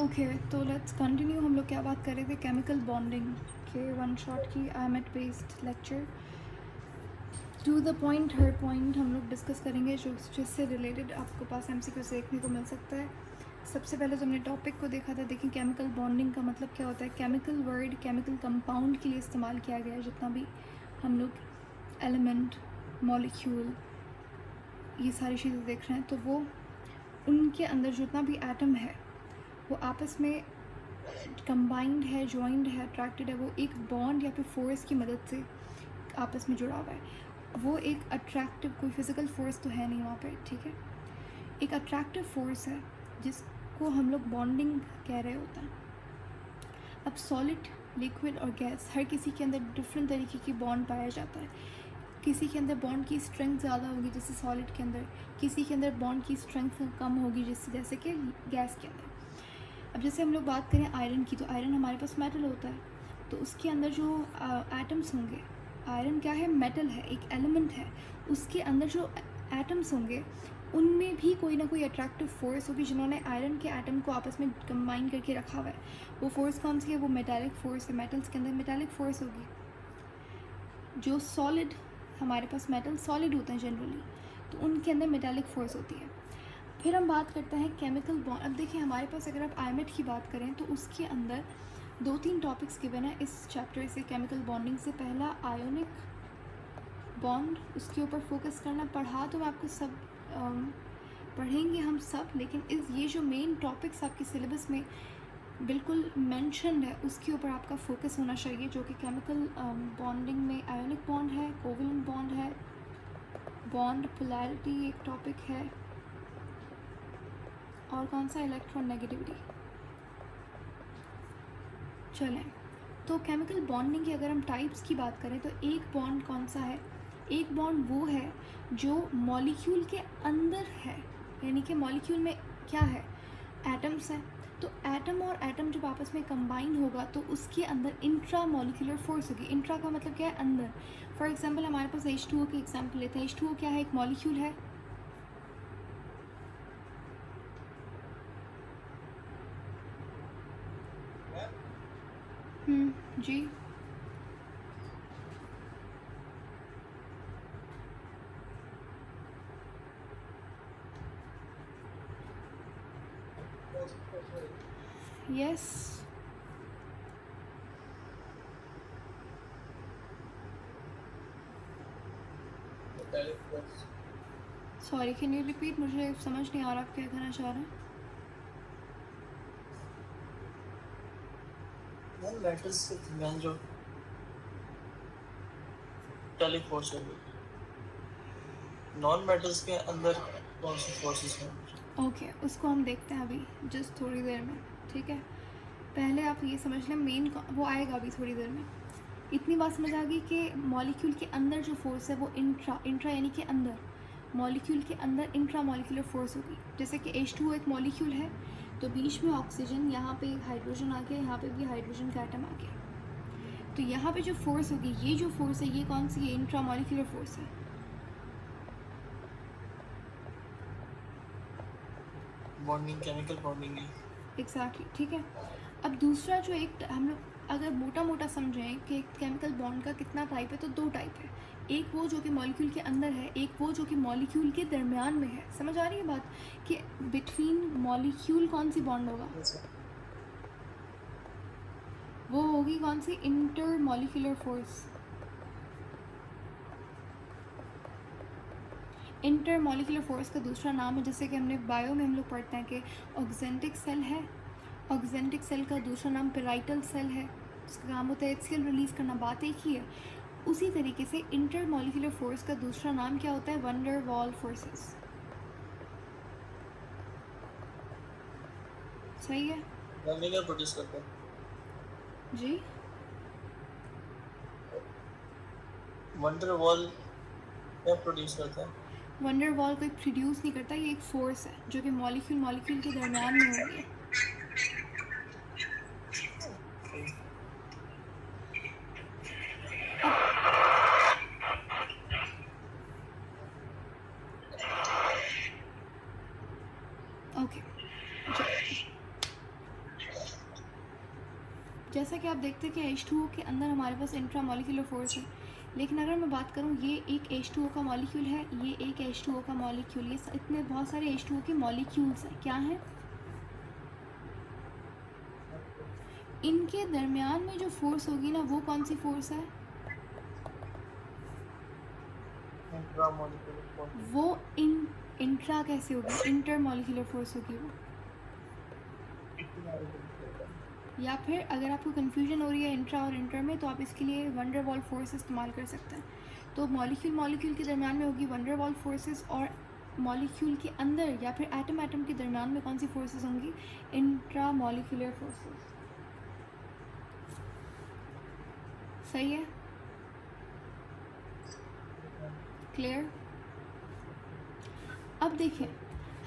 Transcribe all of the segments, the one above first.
Okay, तो let's continue. हम लोग क्या बात कर रहे थे? केमिकल बॉन्डिंग के वन शॉट की IMET based lecture. To the point, हर पॉइंट हम लोग डिस्कस करेंगे जो जिससे रिलेटेड आपको पास MCQ देखने को मिल सकता है। सबसे पहले तो हमने टॉपिक को देखा था। देखिए, केमिकल बॉन्डिंग का मतलब क्या होता है। केमिकल वर्ड केमिकल कंपाउंड के लिए इस्तेमाल किया गया है। जितना भी हम लोग एलिमेंट, मॉलिक्यूल, ये सारी चीज़ें देख रहे हैं, तो वो उनके अंदर जितना भी एटम है वो आपस में कंबाइंड है, जॉइंड है, अट्रैक्टेड है। वो एक बॉन्ड या फिर फोर्स की मदद से आपस में जुड़ा हुआ है। वो एक अट्रैक्टिव, कोई फिज़िकल फोर्स तो है नहीं वहाँ पे, ठीक है। एक अट्रैक्टिव फोर्स है जिसको हम लोग बॉन्डिंग कह रहे होते हैं। अब सॉलिड, लिक्विड और गैस, हर किसी के अंदर डिफरेंट तरीके की बॉन्ड पाया जाता है। किसी के अंदर बॉन्ड की स्ट्रेंथ ज़्यादा होगी जैसे सॉलिड के अंदर, किसी के अंदर बॉन्ड की स्ट्रेंथ कम होगी जैसे कि गैस के अंदर। अब जैसे हम लोग बात करें आयरन की, तो आयरन हमारे पास मेटल होता है, तो उसके अंदर जो एटम्स होंगे, आयरन क्या है? मेटल है, एक एलिमेंट है। उसके अंदर जो एटम्स होंगे उनमें भी कोई ना कोई अट्रैक्टिव फोर्स होगी जिन्होंने आयरन के एटम को आपस में कंबाइन करके रखा हुआ है। वो फोर्स कौन सी है? वो मेटालिक फोर्स है। मेटल्स के अंदर मेटालिक फोर्स होगी। जो सॉलिड, हमारे पास मेटल सॉलिड होते हैं जनरली, तो उनके अंदर मेटालिक फोर्स होती है। फिर हम बात करते हैं केमिकल बॉन्ड। अब देखिए, हमारे पास अगर आप IMET की बात करें तो उसके अंदर 2-3 टॉपिक्स गिवन है इस चैप्टर से, केमिकल बॉन्डिंग से। पहला आयोनिक बॉन्ड, उसके ऊपर फोकस करना। पढ़ा तो मैं आपको सब पढ़ेंगे हम सब, लेकिन ये जो मेन टॉपिक्स आपके सिलेबस में बिल्कुल मेंशन्ड है उसके ऊपर आपका फोकस होना चाहिए, जो कि केमिकल बॉन्डिंग में आयोनिक बॉन्ड है, कोवेलेंट बॉन्ड है, बॉन्ड पोलैरिटी एक टॉपिक है, और कौन सा? इलेक्ट्रोनेगेटिविटी। चलें, तो केमिकल बॉन्डिंग की अगर हम टाइप्स की बात करें तो एक बॉन्ड कौन सा है? एक बॉन्ड वो है जो मॉलिक्यूल के अंदर है, यानी कि मॉलिक्यूल में क्या है? एटम्स हैं। तो एटम और एटम जब आपस में कंबाइन होगा तो उसके अंदर इंट्रा मॉलिक्यूलर फोर्स होगी। इंट्रा का मतलब क्या है? अंदर। फॉर एग्जांपल हमारे पास H2O की एग्जांपल लेते हैं। H2O क्या है? एक मॉलिक्यूल है। जी, yes. Sorry, can you repeat? मुझे समझ नहीं आ रहा आप क्या कहना चाह रहे हैं। मेटल्स के दरमियान जो मेटालिक फोर्स होगी, नॉन मेटल्स के अंदर कौन सी फोर्सेस हैं? ओके, उसको हम देखते हैं अभी जस्ट थोड़ी देर में, ठीक है। पहले आप ये समझ लें, मेन वो आएगा अभी थोड़ी देर में। इतनी बात समझ आ गई कि मॉलिक्यूल के अंदर जो फोर्स है वो इंट्रा यानी कि अंदर, मॉलिक्यूल के अंदर इंट्रा मॉलिक्यूलर फोर्स होगी। जैसे कि H2O एक मॉलिक्यूल है, तो बीच में ऑक्सीजन, यहाँ पे हाइड्रोजन आ गया, यहाँ पे भी हाइड्रोजन का एटम आ गया। तो यहाँ पे जो फोर्स होगी, ये जो फोर्स है ये कौन सी है? इंट्रा मॉलिक्यूलर फोर्स है। बॉन्डिंग, केमिकल बॉन्डिंग है। एग्जैक्टली, ठीक है। अब दूसरा जो एक हम लोग अगर मोटा मोटा समझें कि केमिकल बॉन्ड का कितना टाइप है, तो 2 टाइप है। एक वो जो कि मॉलिक्यूल के अंदर है, एक वो जो कि मॉलिक्यूल के दरमियान में है। समझ आ रही है बात कि बिटवीन मॉलिक्यूल कौन सी बॉन्ड होगा? वो होगी कौन सी? Intermolecular force. Intermolecular force का दूसरा नाम है, जैसे कि हमने बायो में हम लोग पढ़ते हैं कि ऑक्जेंटिक सेल है। ऑक्जेंटिक सेल का दूसरा नाम पेराइटल सेल है, उसका काम होता है HCl रिलीज़ करना। बात एक ही है। उसी तरीके से इंटर मॉलिक्यूलर फोर्स का दूसरा नाम क्या होता है? वंडर वाल फोर्सेस। सही है क्या प्रोड्यूस करता है जी। Wonder wall? क्या प्रोड्यूस करता है? वंडर वाल कोई प्रोड्यूस नहीं करता, ये एक फोर्स है जो कि मॉलिक्यूल के दरमियान में होगी है। ओके, जैसा कि आप देखते हैं कि H2O के अंदर हमारे पास इंट्रा मॉलिक्यूलर फोर्स है, लेकिन अगर मैं बात करूँ ये एक H2O का मॉलिक्यूल है, ये एक H2O का मॉलिक्यूल, ये इतने बहुत सारे H2O के मॉलिक्यूल्स हैं, क्या हैं? इनके दरमियान में जो फोर्स होगी ना वो कौन सी फोर्स है? Intramolecular force. वो इंट्रा कैसे होगी? इंटर मॉलिक्यूलर फोर्स होगी वो। या फिर अगर आपको कन्फ्यूजन हो रही है इंट्रा और इंटर में, तो आप इसके लिए वन डर वाल फोर्स इस्तेमाल कर सकते हैं। तो मॉलिक्यूल के दरमियान में होगी वन डर वाल फोर्सेस, और मॉलिक्यूल के अंदर या फिर एटम के दरमियान में कौन सी फोर्सेस होंगी? Intra molecular forces. सही है? क्लियर? अब देखें,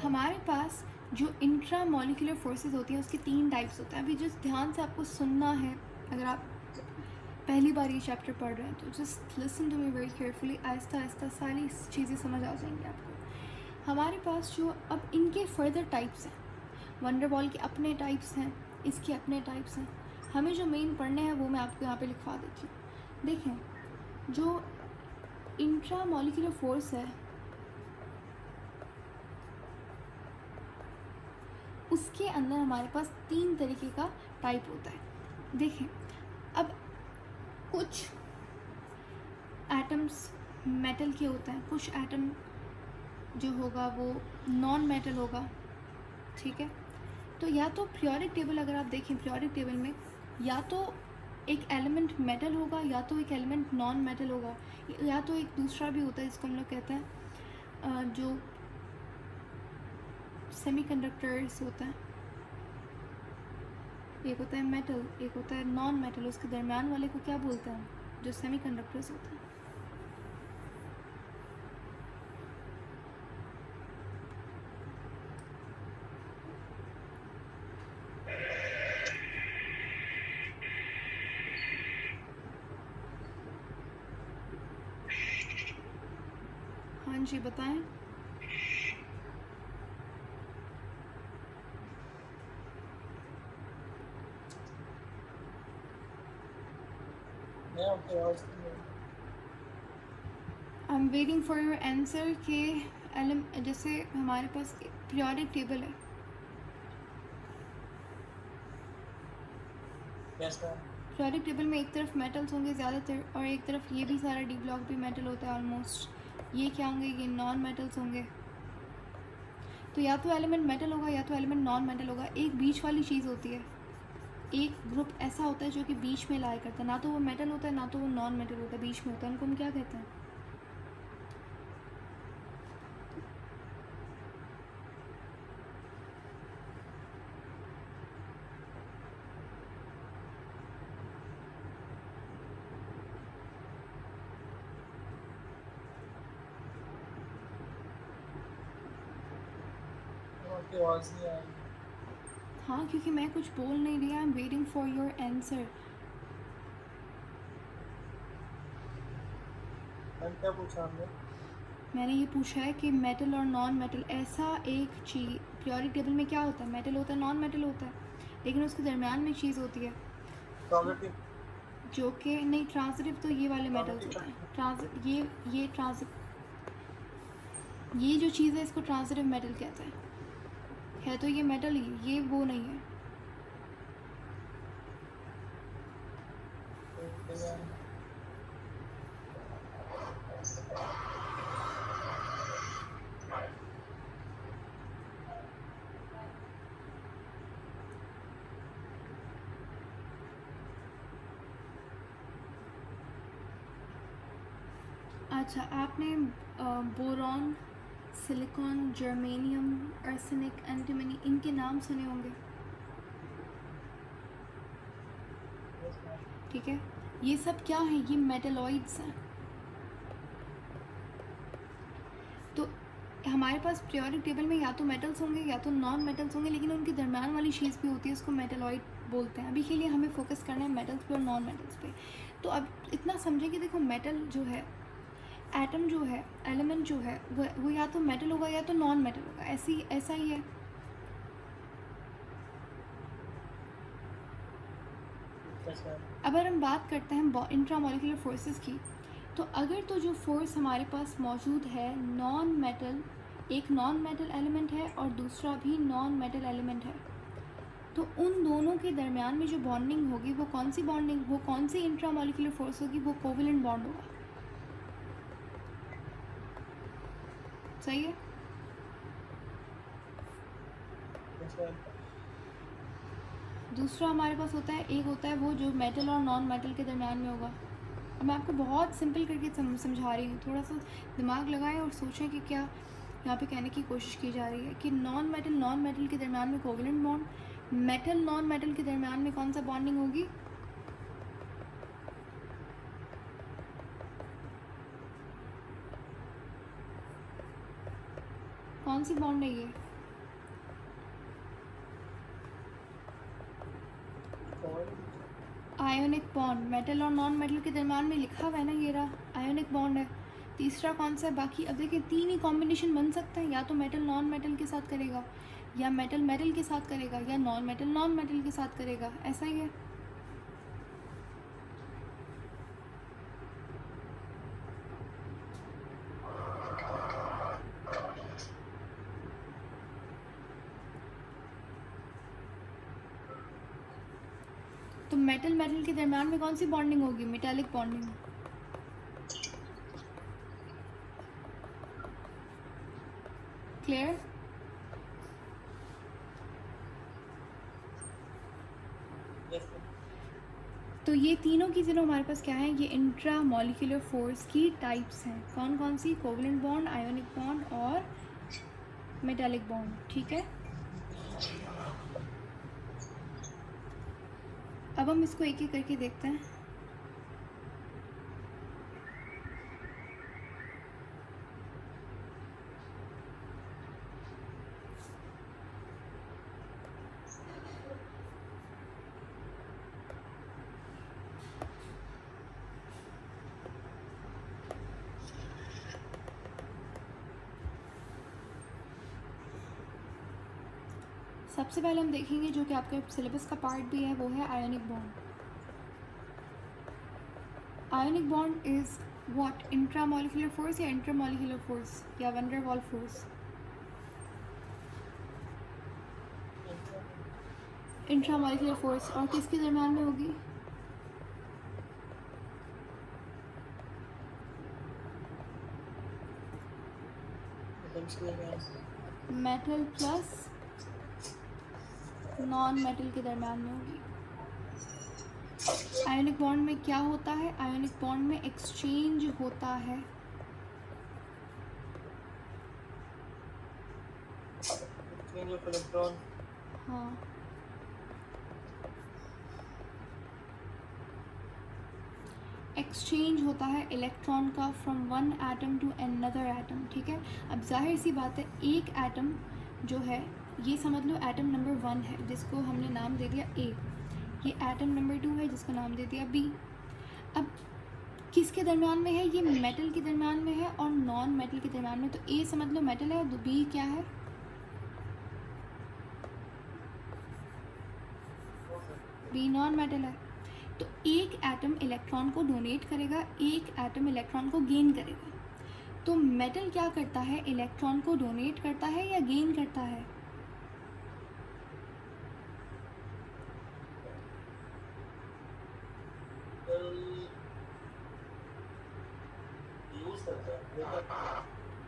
हमारे पास जो इंट्रा मॉलिक्यूलर फोर्सेस होती हैं उसके 3 टाइप्स होते हैं। अभी जिस ध्यान से आपको सुनना है, अगर आप पहली बार ये चैप्टर पढ़ रहे हैं तो just listen to me very carefully, आहिस्ता आहिस्ता सारी चीज़ें समझ आ जाएंगी आपको। हमारे पास जो अब इनके फर्दर टाइप्स हैं, वंडरबॉल के अपने टाइप्स हैं, इसके अपने टाइप्स हैं। हमें जो मेन पढ़ने हैं वो मैं आपको यहाँ पे लिखवा देती हूँ। देखें, जो इंट्रा मॉलिक्यूलर फोर्स है उसके अंदर हमारे पास 3 तरीके का टाइप होता है। देखें, अब कुछ एटम्स मेटल के होते हैं, कुछ एटम जो होगा वो नॉन मेटल होगा, ठीक है। तो या तो पीरियोडिक टेबल अगर आप देखें, पीरियोडिक टेबल में या तो एक एलिमेंट मेटल होगा या तो एक एलिमेंट नॉन मेटल होगा, या तो एक दूसरा भी होता है जिसको हम लोग कहते हैं जो सेमीकंडक्टर्स होता है। एक होता है मेटल, एक होता है नॉन मेटल, उसके दरमियान वाले को क्या बोलते हैं? जो सेमीकंडक्टर्स होते हैं। हाँ जी, बताएं। मैं आपकी आवाज नहीं I am waiting for your answer के जैसे हमारे पास पीरियोडिक टेबल है, यस मैम। पीरियोडिक टेबल में एक तरफ मेटल्स होंगे ज़्यादातर, और एक तरफ ये भी सारा डी ब्लॉक भी मेटल होता है ऑलमोस्ट। ये क्या होंगे? ये नॉन मेटल्स होंगे। तो या तो एलिमेंट मेटल होगा या तो एलिमेंट नॉन मेटल होगा। एक बीच वाली चीज़ होती है, एक ग्रुप ऐसा होता है जो कि बीच में लाई करता है, ना तो वो मेटल होता है ना तो वो नॉन मेटल होता है, बीच में होता है। उनको हम क्या कहते हैं? आपकी आवाज नहीं आ रही। हाँ, क्योंकि मैं कुछ बोल नहीं रही। I am waiting for your answer. Ma'am क्या पूछा आपने? मैंने ये पूछा है कि मेटल और नॉन मेटल, ऐसा एक चीज़ पीरियोडिक टेबल में क्या होता है? मेटल होता है, नॉन मेटल होता है, लेकिन उसके दरमियान में चीज़ होती है ट्रांजिटिव। जो कि नहीं, ट्रांजिटिव तो ये वाले मेटल्स होते हैं। ये जो चीज़ है इसको ट्रांजिटिव मेटल कहते हैं। है तो ये मेटल ही, ये वो नहीं है। अच्छा, आपने boron, silicon, germanium, arsenic, antimony, इनके नाम सुने होंगे, ठीक है। ये सब क्या है? ये मेटलॉइड्स हैं। तो हमारे पास पीरियोडिक टेबल में या तो मेटल्स होंगे या तो नॉन मेटल्स होंगे, लेकिन उनके दरमियान वाली चीज़ भी होती है, उसको मेटलॉइड बोलते हैं। अभी के लिए हमें फोकस करना है मेटल्स पे और नॉन मेटल्स पे। तो अब इतना समझें कि देखो, मेटल जो है, एटम जो है, एलिमेंट जो है, वो या तो मेटल होगा या तो नॉन मेटल होगा, ऐसा ही है। Yes ma'am. अगर हम बात करते हैं इंट्रामोलिकुलर फोर्सेस की, तो अगर तो जो फोर्स हमारे पास मौजूद है नॉन मेटल, एक नॉन मेटल एलिमेंट है और दूसरा भी नॉन मेटल एलिमेंट है, तो उन दोनों के दरमियान में जो बॉन्डिंग होगी वो कौन सी बॉन्डिंग, वो कौन सी इंट्रामोलिकुलर फोर्स होगी, वो कोवेलेंट बॉन्ड होगा। सही है। Yes ma'am. दूसरा हमारे पास होता है, एक होता है वो जो मेटल और नॉन मेटल के दरमियान में होगा। अब मैं आपको बहुत सिंपल करके समझा रही हूँ, थोड़ा सा दिमाग लगाएं और सोचें कि क्या यहाँ पे कहने की कोशिश की जा रही है कि नॉन मेटल के दरमियान में covalent bond, metal non metal के दरमियान में कौन सा बॉन्डिंग होगी, कौन सी बॉन्ड है ये, आयोनिक बॉन्ड। मेटल और नॉन मेटल के दरमियान में लिखा हुआ है ना, ये रहा आयोनिक बॉन्ड है। तीसरा कौन सा है, बाकी अब देखिए 3 ही कॉम्बिनेशन बन सकते हैं, या तो मेटल नॉन मेटल के साथ करेगा, या मेटल मेटल के साथ करेगा, या नॉन मेटल के साथ करेगा, ऐसा ही है। तो मेटल मेटल के दरमियान में कौन सी बॉन्डिंग होगी, metallic bonding. Clear. Yes ma'am. तो ये तीनों की तीनों हमारे पास क्या है, ये इंट्रा मॉलिक्यूलर फोर्स की टाइप्स हैं। कौन कौन सी, कोवेलेंट बॉन्ड, आयोनिक बॉन्ड और मेटालिक बॉन्ड। ठीक है, अब हम इसको एक एक करके देखते हैं। सबसे पहले हम देखेंगे जो कि आपके सिलेबस का पार्ट भी है, वो है ionic bond. Ionic bond is what, intramolecular force या इंटरमोलिकुलर फोर्स या van der Waals force. Intramolecular force, और किसके दरमियान में होगी, मेटल प्लस नॉन मेटल के दरमियान में होगी। आयोनिक बॉन्ड में क्या होता है, आयोनिक बॉन्ड में एक्सचेंज होता है, इलेक्ट्रॉन। हाँ, एक्सचेंज होता है इलेक्ट्रॉन का from one atom to another atom. ठीक है, अब जाहिर सी बात है, एक एटम जो है, ये समझ लो एटम नंबर 1 है जिसको हमने नाम दे दिया A, ये एटम नंबर 2 है जिसको नाम दे दिया B। अब किसके दरमियान में है, ये मेटल के दरमियान में है और नॉन मेटल के दरमियान में। तो A समझ लो मेटल है, तो B क्या है, B नॉन मेटल है। तो एक एटम इलेक्ट्रॉन को डोनेट करेगा, एक एटम इलेक्ट्रॉन को गेन करेगा। तो मेटल क्या करता है, इलेक्ट्रॉन को डोनेट करता है या गेन करता है,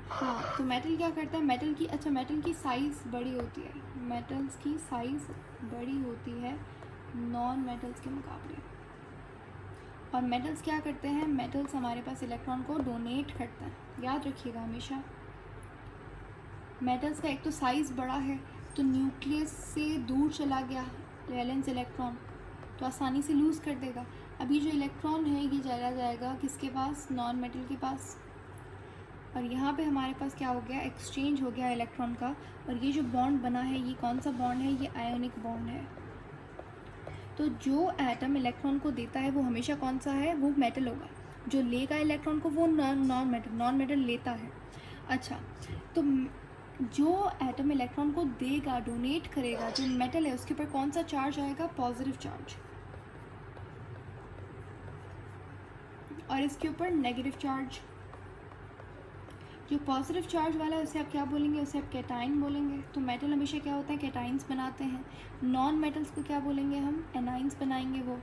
हाँ। तो मेटल क्या करता है, मेटल की, अच्छा मेटल की साइज़ बड़ी होती है, मेटल्स की साइज़ बड़ी होती है नॉन मेटल्स के मुकाबले। और मेटल्स क्या करते हैं, मेटल्स हमारे पास इलेक्ट्रॉन को डोनेट करते हैं, याद रखिएगा हमेशा। मेटल्स का एक तो साइज़ बड़ा है, तो न्यूक्लियस से दूर चला गया वैलेंस इलेक्ट्रॉन, तो आसानी से लूज़ कर देगा। अभी जो इलेक्ट्रॉन है ये चला जाएगा किसके पास, नॉन मेटल के पास। और यहाँ पे हमारे पास क्या हो गया, एक्सचेंज हो गया इलेक्ट्रॉन का। और ये जो बॉन्ड बना है, ये कौन सा बॉन्ड है, ये आयोनिक बॉन्ड है। तो जो एटम इलेक्ट्रॉन को देता है वो हमेशा कौन सा है, वो मेटल होगा। जो लेगा इलेक्ट्रॉन को वो नॉन मेटल लेता है। अच्छा, तो जो एटम इलेक्ट्रॉन को देगा, डोनेट करेगा, जो मेटल है उसके ऊपर कौन सा चार्ज आएगा, पॉजिटिव चार्ज। और इसके ऊपर नेगेटिव चार्ज। जो पॉजिटिव चार्ज वाला है उसे आप क्या बोलेंगे, उसे आप कैटाइन बोलेंगे। तो मेटल हमेशा क्या होता है, कैटाइंस बनाते हैं। नॉन मेटल्स को क्या बोलेंगे हम, एनाइंस बनाएंगे वो।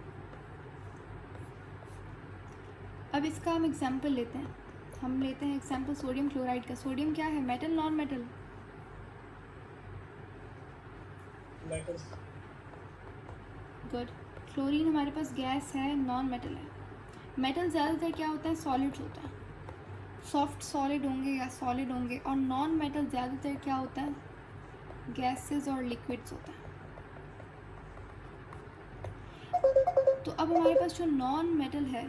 अब इसका हम एग्जाम्पल लेते हैं, हम लेते हैं एग्जाम्पल सोडियम क्लोराइड का। सोडियम क्या है, metal non metal? Metal. Good. Chlorine हमारे पास गैस है, नॉन मेटल है। मेटल ज़्यादातर क्या होता है, सॉलिड्स होता है, सॉफ्ट सॉलिड होंगे या सॉलिड होंगे। और नॉन मेटल ज़्यादातर क्या होता है, गैसेस और लिक्विड्स होता है। तो अब हमारे पास जो नॉन मेटल है,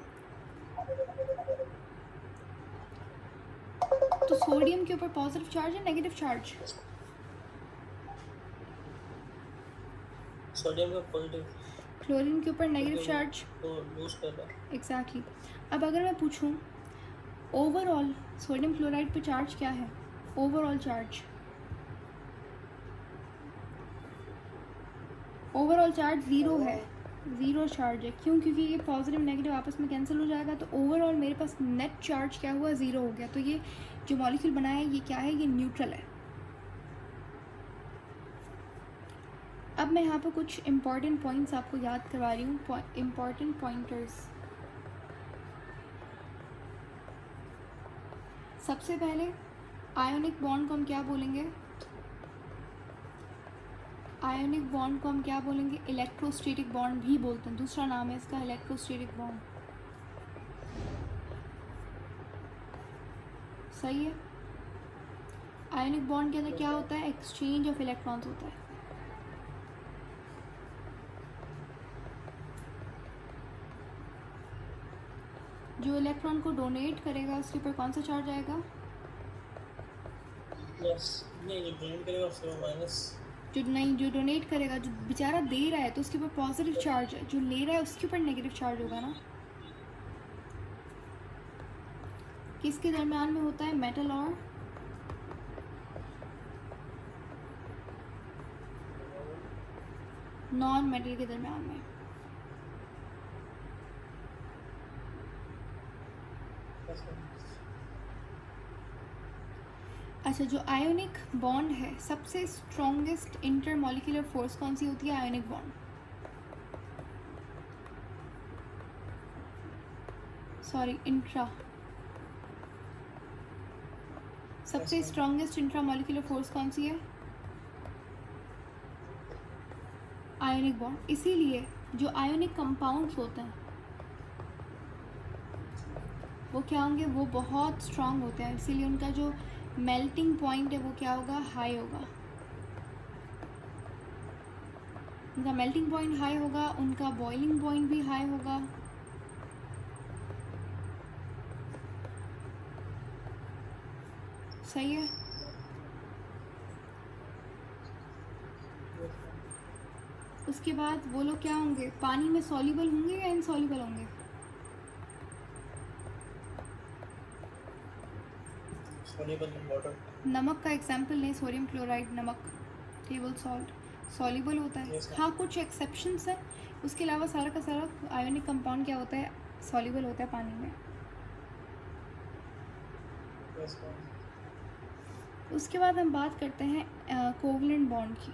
तो सोडियम के ऊपर पॉजिटिव चार्ज है, नेगेटिव चार्ज? सोडियम का पॉजिटिव, क्लोरीन के ऊपर नेगेटिव चार्ज। तो लूज कर रहा है। एग्जैक्टली। अब अगर मैं पूछूं ओवरऑल सोडियम क्लोराइड पे चार्ज क्या है, overall charge, overall charge zero है, ज़ीरो चार्ज है। क्यों? क्योंकि ये पॉजिटिव नेगेटिव आपस में कैंसिल हो जाएगा, तो ओवरऑल मेरे पास नेट चार्ज क्या हुआ, ज़ीरो हो गया। तो ये जो मॉलिक्यूल बनाया है ये क्या है, ये न्यूट्रल है। अब मैं यहाँ पर कुछ इम्पॉर्टेंट पॉइंट्स आपको याद करवा रही हूँ, इम्पॉर्टेंट पॉइंटर्स। सबसे पहले आयोनिक बॉन्ड को हम क्या बोलेंगे, आयोनिक बॉन्ड को हम क्या बोलेंगे, इलेक्ट्रोस्टैटिक बॉन्ड भी बोलते हैं, दूसरा नाम है इसका इलेक्ट्रोस्टैटिक बॉन्ड। सही है। आयोनिक बॉन्ड के अंदर क्या होता है, एक्सचेंज ऑफ इलेक्ट्रॉन्स होता है। जो इलेक्ट्रॉन को डोनेट करेगा उसके ऊपर कौन सा चार्ज आएगा, प्लस। नहीं, जो डोनेट करेगा उसके ऊपर माइनस। जो डोनेट करेगा, जो बेचारा दे रहा है तो उसके ऊपर पॉजिटिव चार्ज है, जो ले रहा है उसके ऊपर नेगेटिव चार्ज होगा ना। किसके दरम्यान में होता है, मेटल और नॉन मेटल के दरम्यान में। अच्छा, जो आयोनिक बॉन्ड है, सबसे स्ट्रॉन्गेस्ट इंटरमॉलिक्यूलर फोर्स कौन सी होती है, आयोनिक बॉन्ड। Sorry, intra. सबसे स्ट्रॉन्गेस्ट इंट्रामॉलिक्यूलर फोर्स कौन सी है, आयोनिक बॉन्ड। इसीलिए जो आयोनिक कंपाउंड्स होते हैं वो क्या होंगे, वो बहुत स्ट्रांग होते हैं। इसीलिए उनका जो मेल्टिंग पॉइंट है वो क्या होगा, हाई होगा। उनका मेल्टिंग पॉइंट हाई होगा, उनका बॉइलिंग पॉइंट भी हाई होगा। सही है। उसके बाद वो लोग क्या होंगे, पानी में सॉल्युबल होंगे या इनसॉल्युबल होंगे, वाटर। नमक का एग्जाम्पल लें, सोडियम क्लोराइड, नमक, टेबल सॉल्ट, सॉल्युबल होता है। हाँ, कुछ एक्सेप्शंस हैं, उसके अलावा सारा का सारा आयोनिक कंपाउंड क्या होता है, सॉल्युबल होता है पानी में। उसके बाद हम बात करते हैं कोवलेंट बॉन्ड की।